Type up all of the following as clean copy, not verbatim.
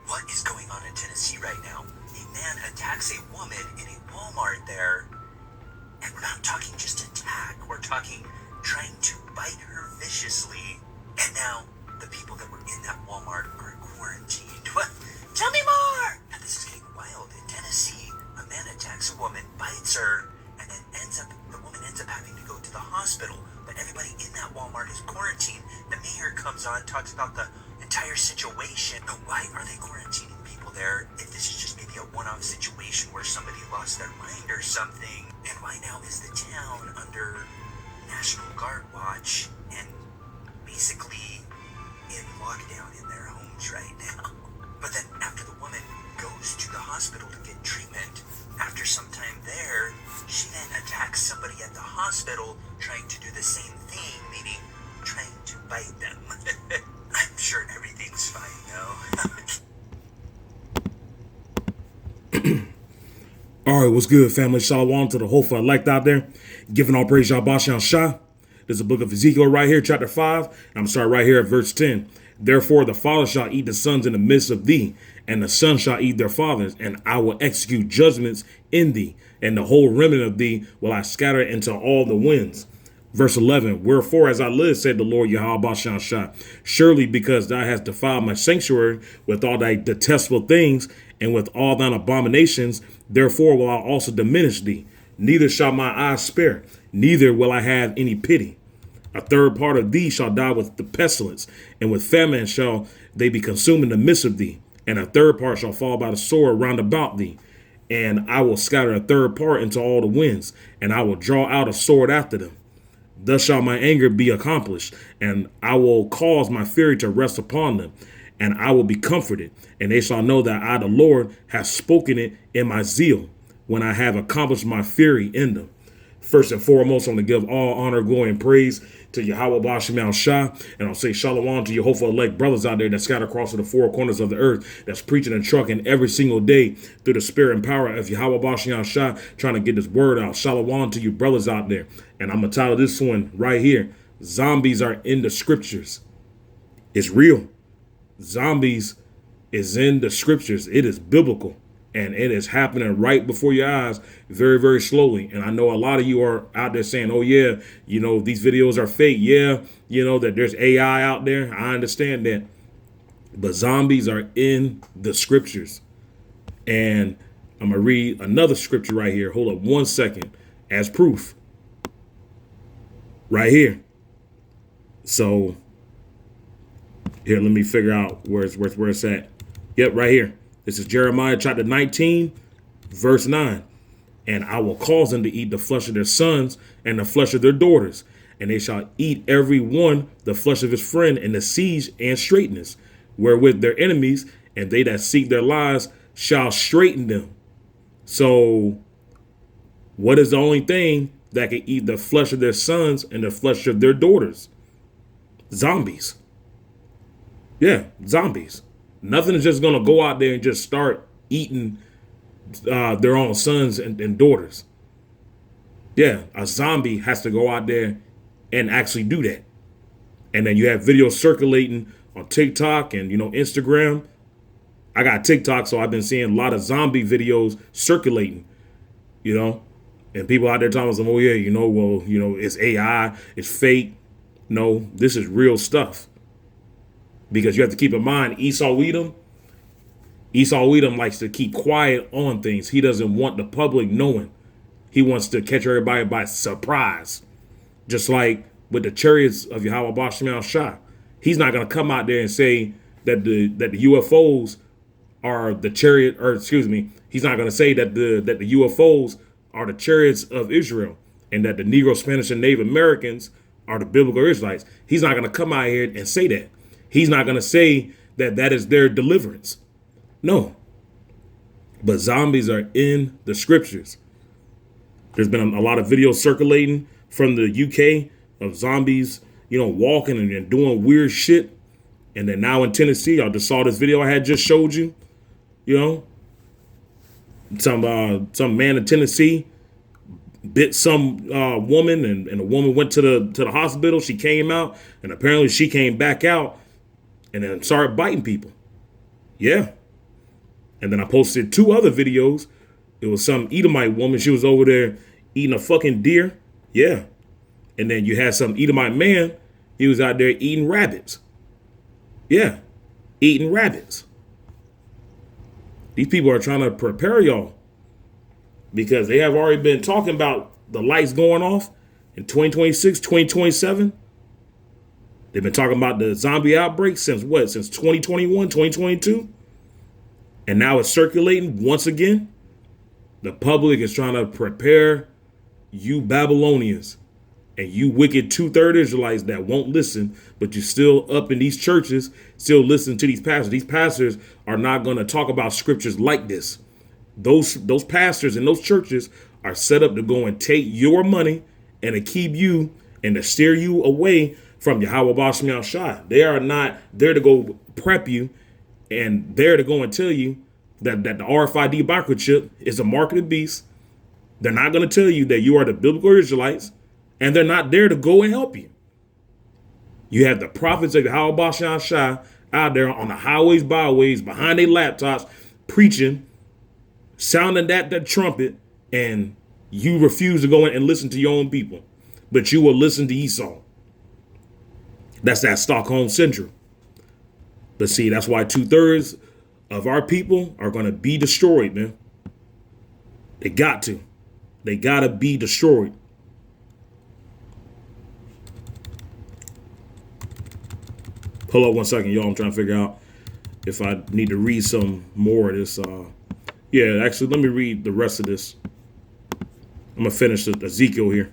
What is going on in Tennessee right now? A man attacks a woman in a Walmart there. And we're not talking just attack. We're talking trying to bite her viciously. And now the people that were in that Walmart are quarantined. What? Tell me more! Now this is getting wild. In Tennessee, a man attacks a woman, bites her, and then the woman ends up having to go to the hospital. But everybody in that Walmart is quarantined. The mayor comes on, talks about the entire situation. But why are they quarantining people there if this is just maybe a one-off situation where somebody lost their mind or something? And why now is the town under National Guard watch and basically in lockdown in their homes right now? But then after the woman goes to the hospital to get treatment, after some time there, she then attacks somebody at the hospital trying to do the same thing, meaning trying to bite them. I'm sure everything's fine though. All right, what's good, family? Shalom to the whole for elect out there. Giving all praise, Yahbashan Shah. There's a book of Ezekiel right here, chapter 5. I'm sorry, right here at verse 10. Therefore, the father shall eat the sons in the midst of thee, and the sons shall eat their fathers, and I will execute judgments in thee, and the whole remnant of thee will I scatter into all the winds. Verse 11, wherefore as I live, said the Lord Yahweh Shah, surely because thou hast defiled my sanctuary with all thy detestable things, and with all thine abominations, therefore will I also diminish thee. Neither shall my eyes spare, neither will I have any pity. A third part of thee shall die with the pestilence, and with famine shall they be consumed in the midst of thee. And a third part shall fall by the sword round about thee. And I will scatter a third part into all the winds, and I will draw out a sword after them. Thus shall my anger be accomplished, and I will cause my fury to rest upon them, and I will be comforted, and they shall know that I, the Lord, have spoken it in my zeal, when I have accomplished my fury in them. First and foremost, I'm going to give all honor, glory, and praise to Yahweh Bashim Shah, and I'll say shalom to your hopeful elect brothers out there that scattered across the four corners of the earth, that's preaching and trucking every single day through the spirit and power of Yahweh Bashim Shah, trying to get this word out. Shalom to you brothers out there. And I'm going to title this one right here, Zombies Are in the Scriptures. It's real. Zombies is in the Scriptures. It is biblical. And it is happening right before your eyes very, very slowly. And I know a lot of you are out there saying, oh, yeah, you know, these videos are fake. Yeah, you know, that there's AI out there. I understand that. But zombies are in the Scriptures. And I'm going to read another scripture right here. Hold up 1 second as proof. Right here. So here, let me figure out where it's at. Yep, right here. This is Jeremiah chapter 19, verse 9. And I will cause them to eat the flesh of their sons and the flesh of their daughters. And they shall eat every one the flesh of his friend in the siege and straightness, wherewith their enemies and they that seek their lives shall straighten them. So what is the only thing that can eat the flesh of their sons and the flesh of their daughters? Zombies. Yeah, zombies. Nothing is just going to go out there and just start eating their own sons and daughters. Yeah, a zombie has to go out there and actually do that. And then you have videos circulating on TikTok and, you know, Instagram. I got TikTok, so I've been seeing a lot of zombie videos circulating, you know, and people out there talking about, oh, yeah, you know, well, you know, it's AI, it's fake. No, this is real stuff. Because you have to keep in mind, Esau Edom likes to keep quiet on things. He doesn't want the public knowing. He wants to catch everybody by surprise. Just like with the chariots of Yahweh Bashim Shah. He's not going to come out there and say that the UFOs are the chariot, or excuse me, he's not going to say that the UFOs are the chariots of Israel and that the Negro, Spanish, and Native Americans are the biblical Israelites. He's not going to come out here and say that. He's not going to say that that is their deliverance. No. But zombies are in the Scriptures. There's been a lot of videos circulating from the UK of zombies, you know, walking and doing weird shit. And then now in Tennessee, I just saw this video I had just showed you, you know, some man in Tennessee bit some woman and the woman went to the hospital. She came out and apparently she came back out and then started biting people. Yeah, And then I posted 2 other videos. It was some Edomite woman. She was over there eating a fucking deer. Yeah. And then you had some Edomite man. He was out there eating rabbits. Yeah. Eating rabbits. These people are trying to prepare y'all because they have already been talking about the lights going off in 2026, 2027. They've been talking about the zombie outbreak since what? Since 2021, 2022. And now it's circulating once again. The public is trying to prepare you Babylonians and you wicked 2/3 Israelites that won't listen, but you're still up in these churches, still listening to these pastors. These pastors are not going to talk about scriptures like this. Those pastors in those churches are set up to go and take your money and to keep you and to steer you away from Yahweh Bashmiel Shai. They are not there to go prep you and there to go and tell you that the RFID microchip is a mark of the beast. They're not going to tell you that you are the biblical Israelites, and they're not there to go and help you. You have the prophets of Yahweh Bashmiel Shai out there on the highways, byways, behind their laptops, preaching, sounding that trumpet, and you refuse to go in and listen to your own people, but you will listen to Esau. That's that Stockholm syndrome. But see, that's why 2/3 of our people are going to be destroyed, man. They got to. They got to be destroyed. Hold up one second, y'all. I'm trying to figure out if I need to read some more of this. Yeah, actually, let me read the rest of this. I'm going to finish Ezekiel here.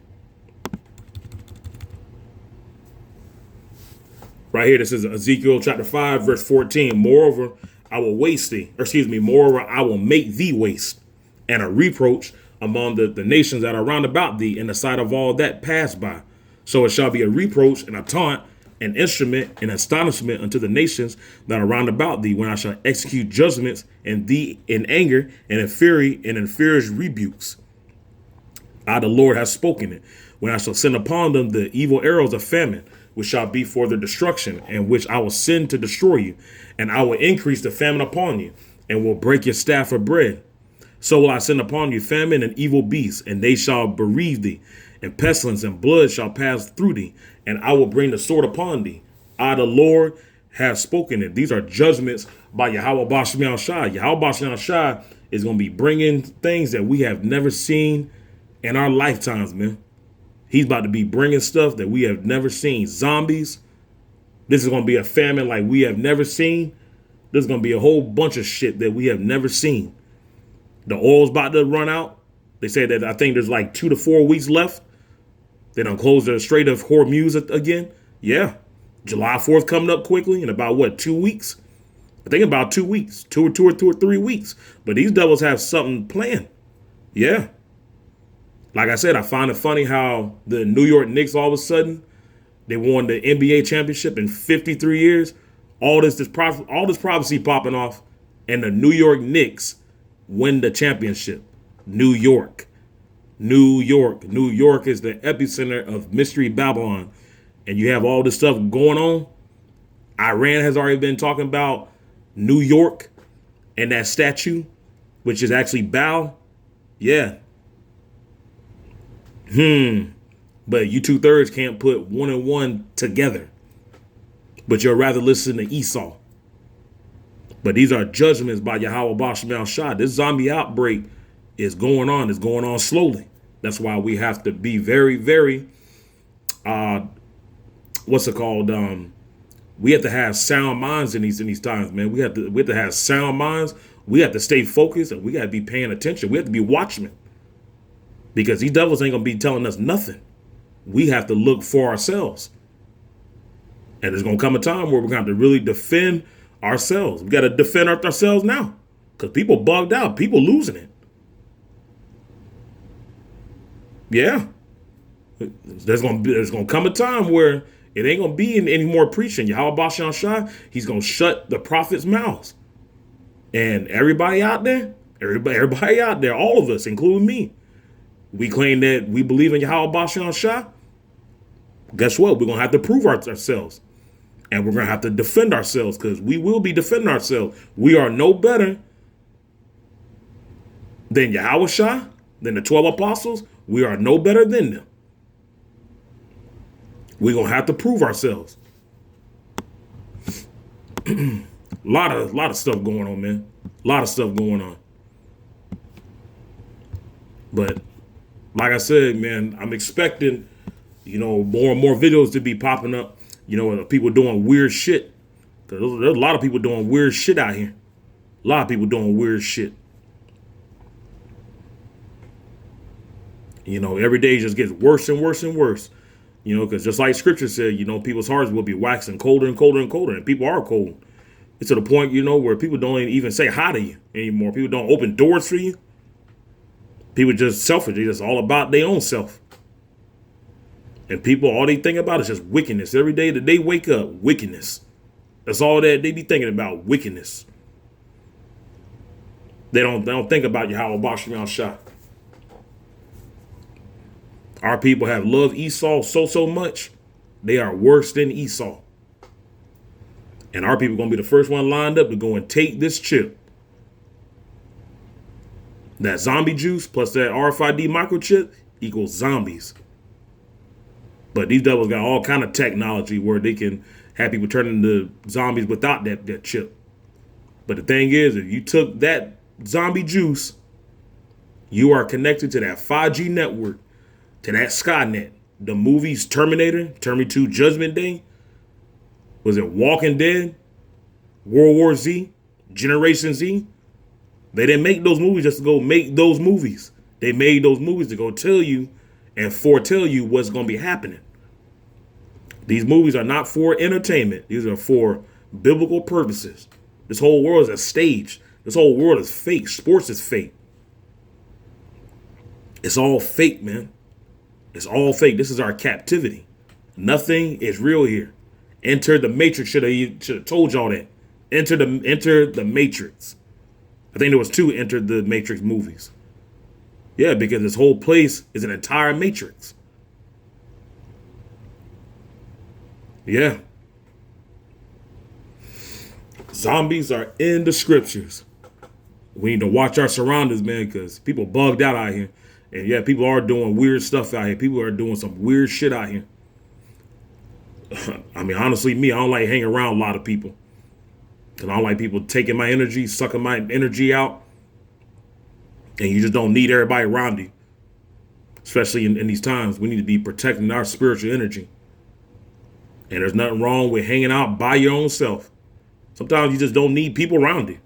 Right here, this is Ezekiel chapter 5, verse 14. Moreover, I will waste thee. Or excuse me, moreover, I will make thee waste, and a reproach among the nations that are round about thee in the sight of all that pass by. So it shall be a reproach and a taunt, an instrument and astonishment unto the nations that are round about thee, when I shall execute judgments in thee in anger and in fury and in furious rebukes. I, the Lord, have spoken it, when I shall send upon them the evil arrows of famine, which shall be for their destruction, and which I will send to destroy you. And I will increase the famine upon you, and will break your staff for bread. So will I send upon you famine and evil beasts, and they shall bereave thee, and pestilence and blood shall pass through thee, and I will bring the sword upon thee. I, the Lord, have spoken it. These are judgments by Yahweh Bashmiel Shai. Yahweh Bashmiel Shai is going to be bringing things that we have never seen in our lifetimes, man. He's about to be bringing stuff that we have never seen. Zombies. This is going to be a famine like we have never seen. There's going to be a whole bunch of shit that we have never seen. The oil's about to run out. They say that I think there's like 2 to 4 weeks left. They done close the Strait of Hormuz again. Yeah. July 4th coming up quickly in about what, 2 weeks? I think about 2 weeks, 2 or 3 weeks. But these devils have something planned. Yeah. Like I said, I find it funny how the New York Knicks all of a sudden, they won the NBA championship in 53 years. All this prophecy popping off, and the New York Knicks win the championship. New York. New York. New York is the epicenter of Mystery Babylon. And you have all this stuff going on. Iran has already been talking about New York and that statue, which is actually Baal. Yeah. But you 2/3 can't put 1 and 1 together. But you'll rather listen to Esau. But these are judgments by Yahweh Bashmiel Shai. This zombie outbreak is going on. It's going on slowly. That's why we have to be very, very, what's it called? We have to have sound minds in these times, man. We have to have sound minds. We have to stay focused, and we got to be paying attention. We have to be watchmen. Because these devils ain't going to be telling us nothing. We have to look for ourselves. And there's going to come a time where we're going to have to really defend ourselves. We got to defend ourselves now. Because people bugged out. People losing it. Yeah. There's going to come a time where it ain't going to be any more preaching. Yahweh Bashmiel Shai, he's going to shut the prophets' mouths. And everybody out there, all of us, including me, we claim that we believe in Yahweh Bashmiel Shai. Guess what? We're going to have to prove ourselves. And we're going to have to defend ourselves, because we will be defending ourselves. We are no better than Yahushua, than the 12 apostles, we are no better than them. We're going to have to prove ourselves. lot of stuff going on, man. A lot of stuff going on. But like I said, man, I'm expecting, more and more videos to be popping up, of people doing weird shit. Because there's a lot of people doing weird shit out here. A lot of people doing weird shit. Every day just gets worse and worse and worse. Because just like Scripture said, people's hearts will be waxing colder and colder and colder. And people are cold. It's to the point, where people don't even say hi to you anymore. People don't open doors for you. People just selfish. They're just all about their own self. And people, all they think about is just wickedness. Every day that they wake up, wickedness. That's all that they be thinking about, wickedness. They don't think about Yahweh Shem Shah. Our people have loved Esau so much, they are worse than Esau. And our people are going to be the first one lined up to go and take this chip. That zombie juice plus that RFID microchip equals zombies. But these devils got all kind of technology where they can have people turn into zombies without that chip. But the thing is, if you took that zombie juice, you are connected to that 5G network, to that Skynet. The movies Terminator 2 Judgment Day, was it Walking Dead, World War Z, Generation Z? They didn't make those movies just to go make those movies. They made those movies to go tell you and foretell you what's going to be happening. These movies are not for entertainment. These are for biblical purposes. This whole world is a stage. This whole world is fake. Sports is fake. It's all fake, man. It's all fake. This is our captivity. Nothing is real here. Enter the Matrix. Should have told y'all that. Enter the Matrix. I think there was 2 Enter the Matrix movies. Yeah, because this whole place is an entire matrix. Yeah. Zombies are in the scriptures. We need to watch our surroundings, man, because people bugged out here. And yeah, people are doing weird stuff out here. People are doing some weird shit out here. I mean, honestly, I don't like hanging around a lot of people. Because I don't like people taking my energy, sucking my energy out. And you just don't need everybody around you. Especially in these times, we need to be protecting our spiritual energy. And there's nothing wrong with hanging out by your own self. Sometimes you just don't need people around you.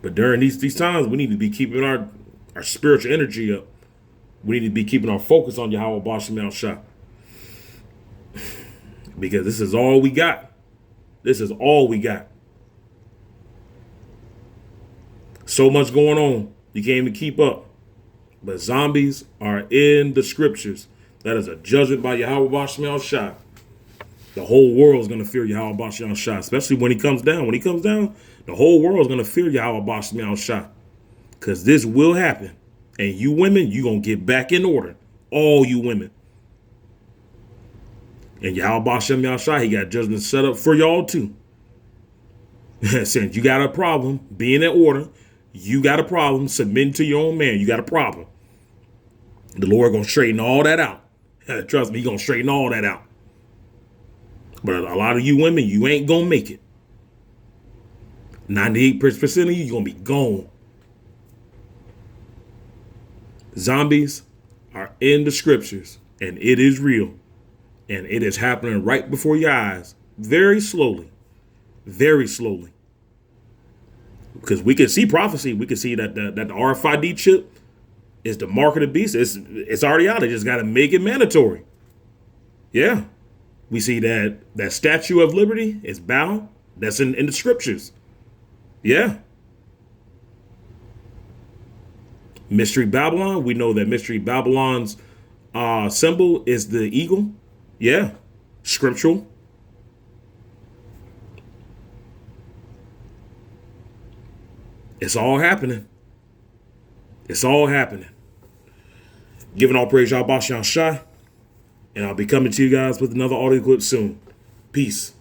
But during these times, we need to be keeping our spiritual energy up. We need to be keeping our focus on Yahweh Bashem Shah. Because this is all we got. This is all we got. So much going on, you can't even keep up. But zombies are in the scriptures. That is a judgment by Yahweh Bashem Shah. The whole world is going to fear Yahweh Bashem Shah, especially when he comes down. When he comes down, the whole world is going to fear Yahweh Bashem Shah. Because this will happen. And you women, you're going to get back in order. All you women. And Yahweh Bashem Shah, he got judgment set up for y'all too. Since you got a problem being in order, you got a problem submitting to your own man, you got a problem. The Lord going to straighten all that out. Trust me, he's going to straighten all that out. But a lot of you women, you ain't going to make it. 98% of you, you're going to be gone. Zombies are in the scriptures, and it is real. And it is happening right before your eyes. Very slowly. Very slowly. Because we can see prophecy. We can see that the RFID chip is the mark of the beast. It's already out. They just got to make it mandatory. Yeah. We see that Statue of Liberty is bound. That's in the scriptures. Yeah. Mystery Babylon. We know that Mystery Babylon's symbol is the eagle. Yeah. Scriptural. It's all happening. It's all happening. Giving all praise, Yahweh Bashem Shah. And I'll be coming to you guys with another audio clip soon. Peace.